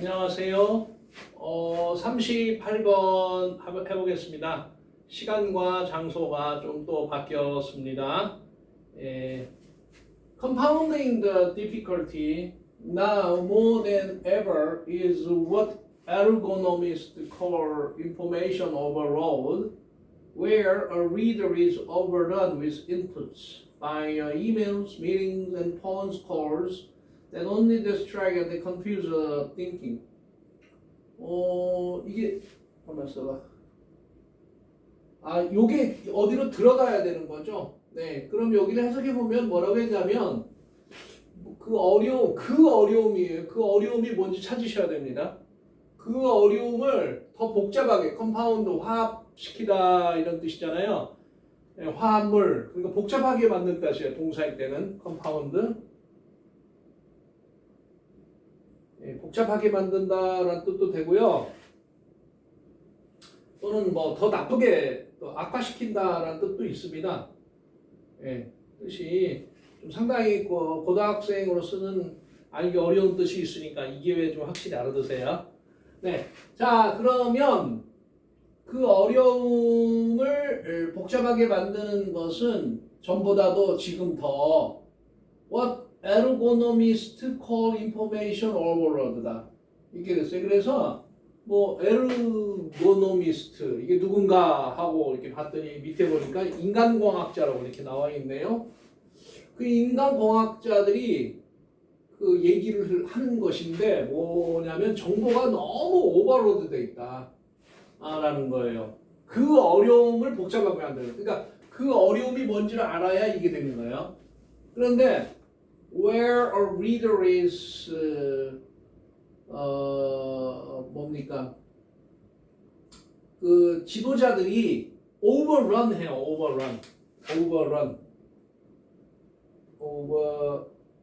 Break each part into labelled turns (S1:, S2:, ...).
S1: 안녕하세요. 38번 해보겠습니다. 시간과 장소가 좀 또 바뀌었습니다. Compounding the difficulty now more than ever is what ergonomists call information overload, where a reader is overrun with inputs by emails, meetings, and phone calls that only distract and confuse thinking. 이게 한번 써봐. 요게 어디로 들어가야 되는 거죠? 네, 그럼 여기를 해석해 보면 뭐라고 했냐면 그 어려움이에요. 그 어려움이 뭔지 찾으셔야 됩니다. 그 어려움을 더 복잡하게 컴파운드 화합시키다 이런 뜻이잖아요. 네, 화합물 그러니까 복잡하게 만든 뜻이에요. 동사일 때는 컴파운드. 복잡하게 만든다라는 뜻도 되고요. 또는 뭐 더 나쁘게 또 악화시킨다라는 뜻도 있습니다. 뜻이 좀 상당히 고등학생으로 쓰는 알기 어려운 뜻이 있으니까 이 기회에 좀 확실히 알아두세요. 네, 자 그러면 그 어려움을 복잡하게 만드는 것은 전보다도 지금 더 what ergonomists call information overload다. 이렇게 됐어요. 그래서 뭐 ergonomist 이게 누군가 하고 이렇게 봤더니 밑에 보니까 인간공학자라고 이렇게 나와 있네요. 그 인간공학자들이 그 얘기를 하는 것인데 뭐냐면 정보가 너무 오버로드 돼 있다. 라는 거예요. 그 어려움을 복잡하게 만드는. 그러니까 그 어려움이 뭔지를 알아야 이게 되는 거예요. 그런데 where a reader is 뭡니까? 그 지도자들이 overrun 해요.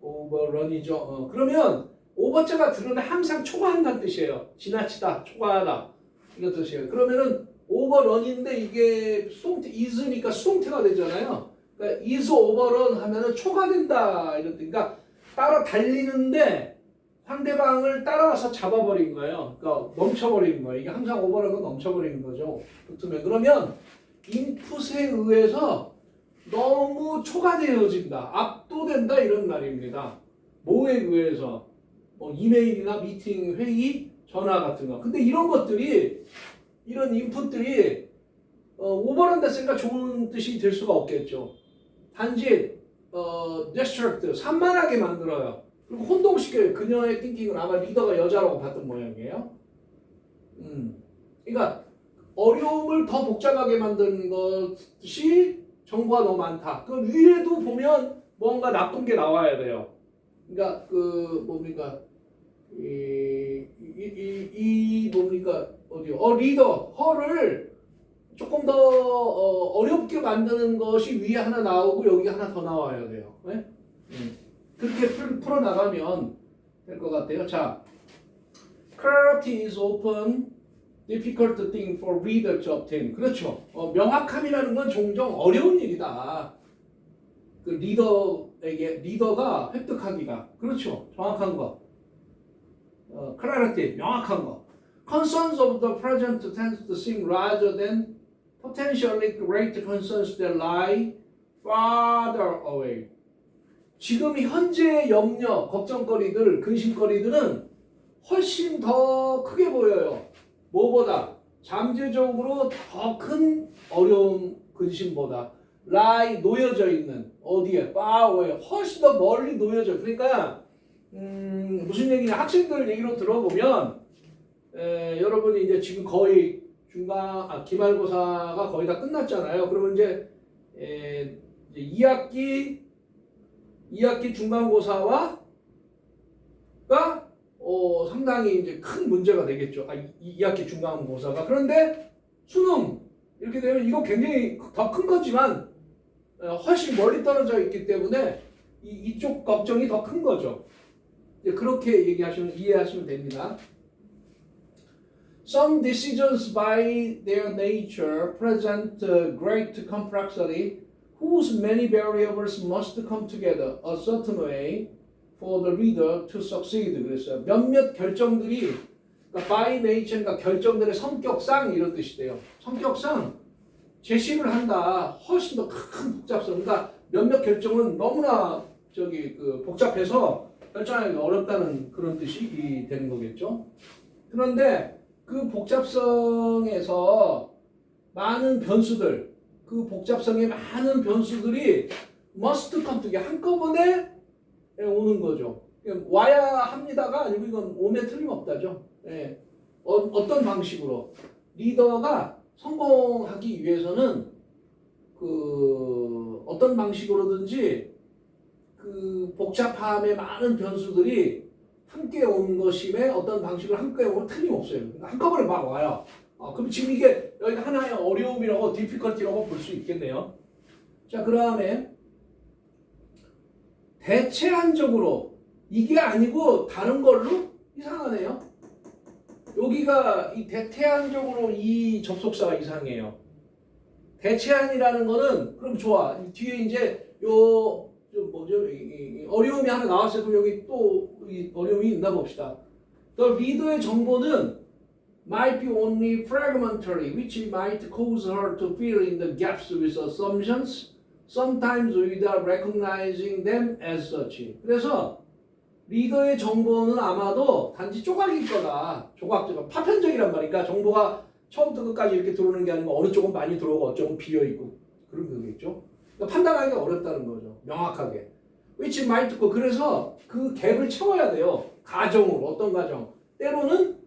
S1: overrun이죠. 그러면 오버자가 들으면 항상 초과한다는 뜻이에요. 지나치다, 초과하다 이런 뜻이에요. 그러면은 overrun인데 이게 is니까 수동태가 되잖아요. 그러니까 is overrun 하면은 초과된다 이런 뜻. 그러니까 따라 달리는데 상대방을 따라와서 잡아버린 거예요. 그러니까 멈춰버리는 거예요. 이게 항상 overrun은 멈춰버리는 거죠. 붙으면 그러면 인풋에 의해서 너무 초과되어진다, 압도된다 이런 말입니다. 뭐에 의해서? 이메일이나 미팅, 회의, 전화 같은 거. 근데 이런 것들이 이런 인풋들이 오버런 됐으니까 좋은 뜻이 될 수가 없겠죠. 단지 distract, 산만하게 만들어요. 그리고 혼동시켜요. 그녀의 띵킹은 아마 리더가 여자라고 봤던 모양이에요. 그러니까 어려움을 더 복잡하게 만드는 것이 정보가 너무 많다. 그 위에도 보면 뭔가 나쁜 게 나와야 돼요. 그러니까 그 뭡니까 뭡니까 어디요? 리더 허를 조금 더 어렵게 만드는 것이 위에 하나 나오고 여기 하나 더 나와야 돼요. 네? 그렇게 풀어 나가면 될 것 같아요. 자, clarity is often difficult thing for reader to obtain. 그렇죠. 명확함이라는 건 종종 어려운 일이다. 그 리더가 획득하기가. 그렇죠. 정확한 거. clarity, 명확한 거. Concerns of the present tend to seem larger than potentially great concerns that lie farther away. 지금 현재의 염려, 걱정거리들, 근심거리들은 훨씬 더 크게 보여요. 뭐보다? 잠재적으로 더 큰 어려움, 근심보다 lie, 놓여져 있는 어디에? far away, 훨씬 더 멀리 놓여져. 그러니까 무슨 얘기냐? 학생들 얘기로 들어보면 여러분이 이제 지금 거의 기말고사가 거의 다 끝났잖아요. 그러면 이제 2학기 중간고사가 상당히 이제 큰 문제가 되겠죠. 2학기 중간고사가. 그런데 수능 이렇게 되면 이거 굉장히 더 큰 거지만 훨씬 멀리 떨어져 있기 때문에 이쪽 걱정이 더 큰 거죠. 그렇게 이해하시면 됩니다. Some decisions by their nature present great complexity whose many variables must come together a certain way for the reader to succeed. 그랬어요. 몇몇 결정들이 그러니까 by nature, 그러니까 결정들의 성격상 이런 뜻이 돼요. 성격상 제시를 한다. 훨씬 더 큰 복잡성. 그러니까 몇몇 결정은 너무나 복잡해서 결정하기 어렵다는 그런 뜻이 되는 거겠죠. 그런데 그 복잡성에서 많은 변수들, 그 복잡성의 많은 변수들이 must come together 한꺼번에 오는 거죠. 와야 합니다가 아니고 이건 오면 틀림없다죠. 예. 어떤 방식으로 리더가 성공하기 위해서는 그 어떤 방식으로든지 그 복잡함의 많은 변수들이 함께 오는 것임에 어떤 방식으로 함께 오면 틀림없어요. 그러니까 한꺼번에 막 와요. 그럼 지금 이게 여기가 하나의 어려움이라고 difficulty라고 볼 수 있겠네요. 자, 그 다음에 대체한적으로 이게 아니고 다른 걸로 이상하네요. 여기가 이 대체한적으로 이 접속사가 이상해요. 대체한이라는 거는 그럼 좋아. 뒤에 이제 어려움이 하나 나왔어요. 그럼 여기 또 어려움이 있나 봅시다. The 리더의 정보는 might be only fragmentary, which might cause her to fill in the gaps with assumptions, sometimes without recognizing them as such. 그래서 리더의 정보는 아마도 단지 조각일 거다. 조각조각 파편적이란 말이니까 정보가 처음부터 끝까지 이렇게 들어오는 게 아니고 어느 쪽은 많이 들어오고 어느 쪽은 비어있고 그런 거겠죠. 그러니까 판단하기가 어렵다는 거죠. 명확하게. which might go. 그래서 그 갭을 채워야 돼요. 가정으로. 어떤 가정. 때로는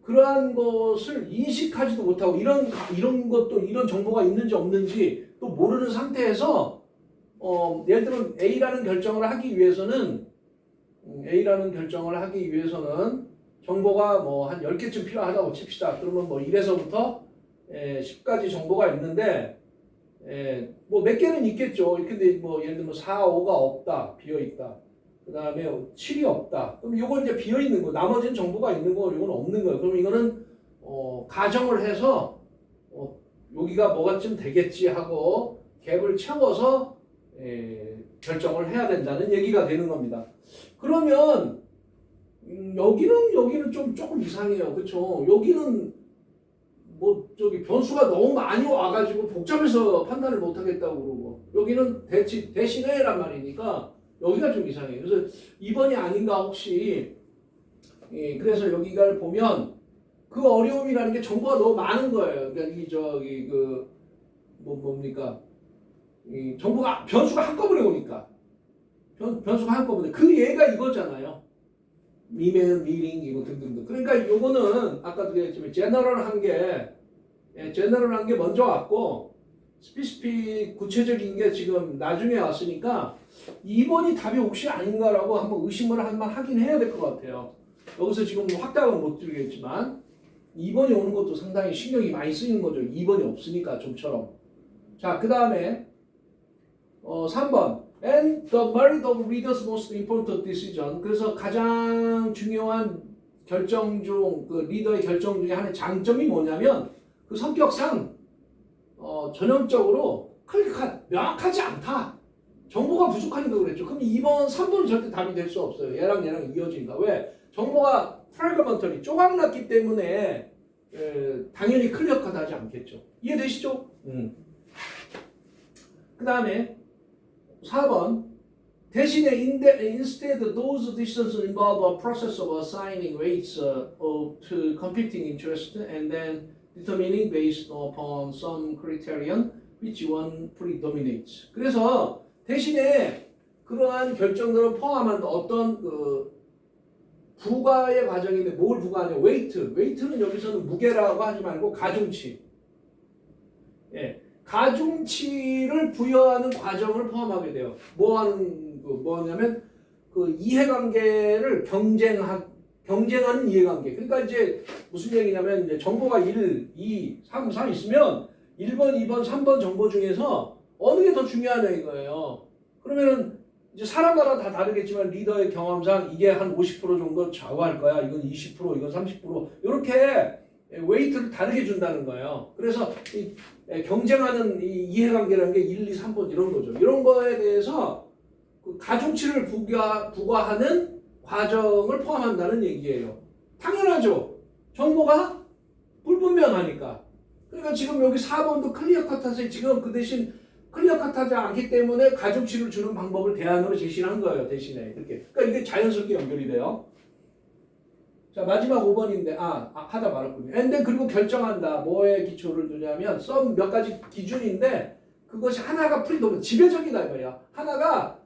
S1: 그러한 것을 인식하지도 못하고 이런 것도 이런 정보가 있는지 없는지 또 모르는 상태에서 예를 들면 A라는 결정을 하기 위해서는 정보가 뭐 한 10개쯤 필요하다고 칩시다. 그러면 뭐 1에서부터 10까지 정보가 있는데 뭐 몇 개는 있겠죠. 근데 뭐 예를 들면 4, 5가 없다. 비어 있다. 그 다음에 7이 없다. 그럼 이건 이제 비어 있는 거. 나머지는 정보가 있는 거. 이건 없는 거예요. 그럼 이거는 가정을 해서 여기가 뭐가쯤 되겠지 하고 갭을 채워서 결정을 해야 된다는 얘기가 되는 겁니다. 그러면 여기는 좀 조금 이상해요. 그렇죠? 여기는 뭐 변수가 너무 많이 와가지고 복잡해서 판단을 못 하겠다고 그러고 여기는 대신에란 말이니까 여기가 좀 이상해요. 그래서 2번이 아닌가 혹시 그래서 여기가 보면 그 어려움이라는 게 정보가 너무 많은 거예요. 그러니까 뭡니까? 정보가 변수가 한꺼번에 오니까 변수가 한꺼번에 그 예가 이거잖아요. 미면, 미링 이거 등등등. 그러니까 요거는 아까도 얘기했지만 제너럴한 게 먼저 왔고 스피시픽 구체적인 게 지금 나중에 왔으니까 2번이 답이 혹시 아닌가라고 한번 의심을 한번 하긴 해야 될 것 같아요. 여기서 지금 확답은 못 드리겠지만 2번이 오는 것도 상당히 신경이 많이 쓰이는 거죠. 2번이 없으니까 좀처럼. 자, 그 다음에 3번 And the merit of reader's most important decision. 그래서 가장 중요한 결정 중 그 리더의 결정 중에 하나의 장점이 뭐냐면 그 성격상 전형적으로 명확하지 않다. 정보가 부족하니까 그랬죠. 그럼 2번, 3번은 절대 답이 될 수 없어요. 얘랑 이어진다. 왜? 정보가 fragmentary, 조각났기 때문에 당연히 클리어하지 않겠죠. 이해되시죠? 그 다음에 4번 대신에 instead those decisions involve a process of assigning weights to competing interests and then determining based upon some criterion which one predominates. 그래서 대신에 그러한 결정들을 포함한 어떤 부가의 과정인데 뭘 부가하냐? 웨이트는 여기서는 무게라고 하지 말고 가중치. 가중치를 부여하는 과정을 포함하게 돼요. 뭐냐면 그 이해관계를 경쟁하는 이해관계. 그러니까 이제 무슨 얘기냐면 이제 정보가 1, 2, 3, 4 있으면 1번, 2번, 3번 정보 중에서 어느 게 더 중요하냐 이거예요. 그러면은 이제 사람마다 다 다르겠지만 리더의 경험상 이게 한 50% 정도 좌우할 거야. 이건 20%, 이건 30% 이렇게 웨이트를 다르게 준다는 거예요. 그래서 이 경쟁하는 이 이해관계라는 게 1, 2, 3번 이런 거죠. 이런 거에 대해서 그 가중치를 부과하는 과정을 포함한다는 얘기예요. 당연하죠. 정보가 불분명하니까. 그러니까 지금 여기 4번도 클리어 컷하세요. 지금 그 대신 클리어 컷하지 않기 때문에 가중치를 주는 방법을 대안으로 제시한 거예요. 대신에 이렇게. 그러니까 이게 자연스럽게 연결이 돼요. 자, 마지막 5번인데 하다 말았군요. 근데 그리고 결정한다. 뭐에 기초를 두냐면 썸 몇 가지 기준인데 그것이 하나가 프리도면 지배적이다 이 말이야. 하나가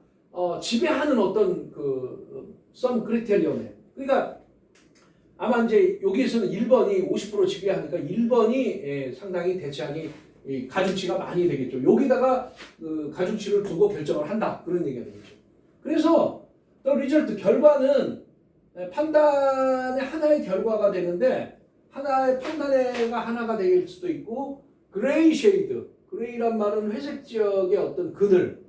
S1: 지배하는 어떤 그 썸 크리테리엄에. 그러니까 아마 이제 여기에서는 1번이 50% 지배하니까 1번이 상당히 대체하기 가중치가 많이 되겠죠. 여기다가 그 가중치를 두고 결정을 한다. 그런 얘기가 되겠죠. 그래서 또 리절트 결과는 판단의 하나의 결과가 되는데 하나의 판단의가 하나가 될 수도 있고 그레이 쉐이드. 그레이란 말은 회색 지역의 어떤 그늘.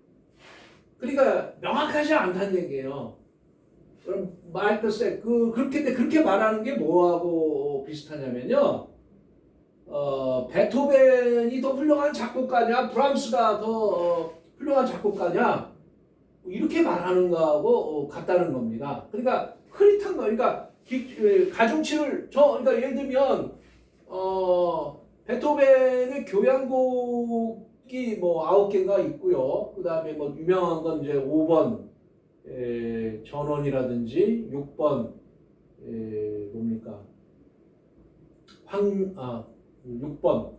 S1: 그러니까 명확하지 않다는 얘기예요. 그럼 마이클 그렇게 말하는 게 뭐하고 비슷하냐면요. 베토벤이 더 훌륭한 작곡가냐, 브람스가 더 훌륭한 작곡가냐 이렇게 말하는 거하고 같다는 겁니다. 그러니까 흐릿한 거, 그러니까 가중치를 그러니까 예를 들면 베토벤의 교향곡이 뭐 9개인가 있고요. 그 다음에 뭐 유명한 건 이제 5번 전원이라든지 6번 뭡니까 6번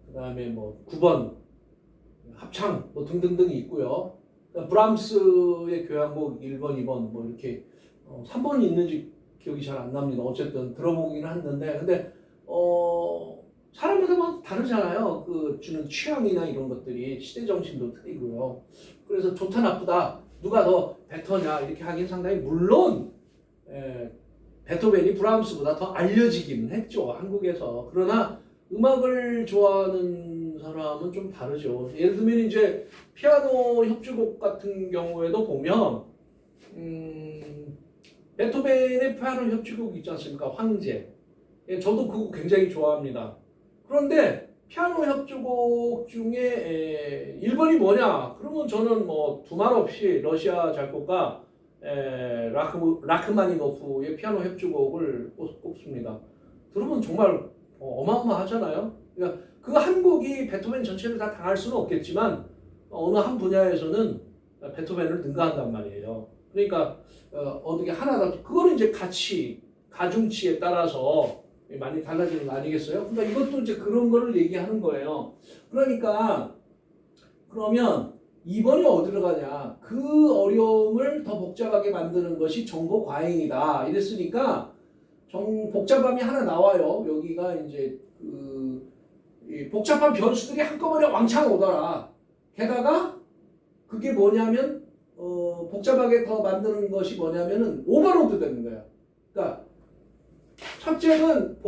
S1: 그 다음에 뭐 9번 합창 뭐 등등등이 있고요. 그러니까 브람스의 교향곡 1번, 2번 뭐 이렇게 3번이 있는지 기억이 잘 안 납니다. 어쨌든 들어보긴 했는데 근데 사람마다 뭐 다르잖아요. 그 주는 취향이나 이런 것들이 시대 정신도 틀리고요. 그래서 좋다 나쁘다 누가 더 베터냐 이렇게 하긴 상당히 물론 베토벤이 브람스보다 더 알려지긴 했죠. 한국에서. 그러나 음악을 좋아하는 사람은 좀 다르죠. 예를 들면 이제 피아노 협주곡 같은 경우에도 보면 베토벤의 피아노 협주곡 있지 않습니까? 황제. 저도 그거 굉장히 좋아합니다. 그런데 피아노 협주곡 중에 1번이 뭐냐? 그러면 저는 뭐 두말 없이 러시아 작곡가 라흐마니노프의 피아노 협주곡을 꼽습니다. 들으면 정말 어마어마하잖아요. 그러니까 그 한 곡이 베토벤 전체를 다 당할 수는 없겠지만 어느 한 분야에서는 베토벤을 능가한단 말이에요. 그러니까 어떻게 하나다 그거는 이제 가중치에 따라서 많이 달라지는 거 아니겠어요? 그러니까 이것도 이제 그런 거를 얘기하는 거예요. 그러니까 그러면 2번이 어디로 가냐? 그 어려움을 더 복잡하게 만드는 것이 정보 과잉이다. 이랬으니까 복잡함이 하나 나와요. 여기가 이제 복잡한 변수들이 한꺼번에 왕창 오더라. 게다가 그게 뭐냐면 복잡하게 더 만드는 것이 뭐냐면은 오버로드 되는 거야. 그러니까 첫째는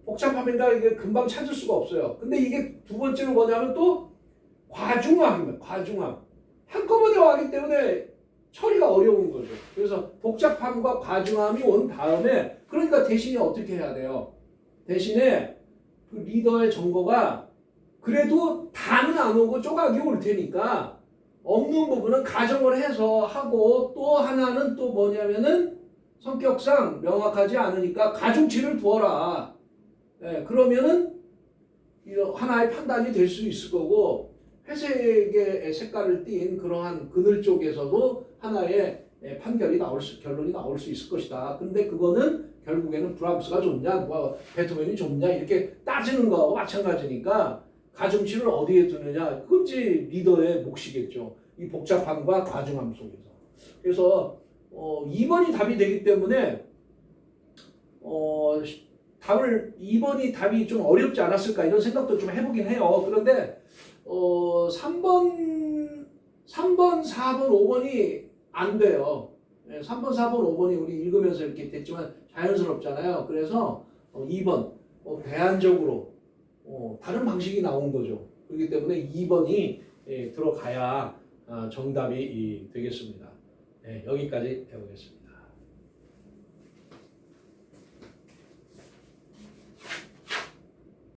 S1: 복잡함이니까 이게 금방 찾을 수가 없어요. 근데 이게 두 번째로 뭐냐면 또 과중함. 한꺼번에 와기 때문에 처리가 어려운 거죠. 그래서 복잡함과 과중함이 온 다음에 그러니까 대신에 어떻게 해야 돼요? 대신에 그 리더의 정보가 그래도 다는 안 오고 조각이 올 테니까 없는 부분은 가정을 해서 하고 또 하나는 또 뭐냐면은 성격상 명확하지 않으니까 가중치를 두어라. 그러면은 하나의 판단이 될 수 있을 거고 회색의 색깔을 띤 그러한 그늘 쪽에서도 하나의 결론이 나올 수 있을 것이다. 근데 그거는 결국에는 브람스가 좋냐, 뭐 베토벤이 좋냐 이렇게 따지는 거하고 마찬가지니까 가중치를 어디에 두느냐 그건 이제 리더의 몫이겠죠. 이 복잡함과 과중함 속에서. 그래서 2번이 답이 되기 때문에 2번이 답이 좀 어렵지 않았을까 이런 생각도 좀 해보긴 해요. 그런데 3번, 4번, 5번이 안 돼요. 3번, 4번, 5번이 우리 읽으면서 이렇게 됐지만 자연스럽잖아요. 그래서 2번 대안적으로 다른 방식이 나온 거죠. 그렇기 때문에 2번이 들어가야 정답이 되겠습니다. 여기까지 해보겠습니다.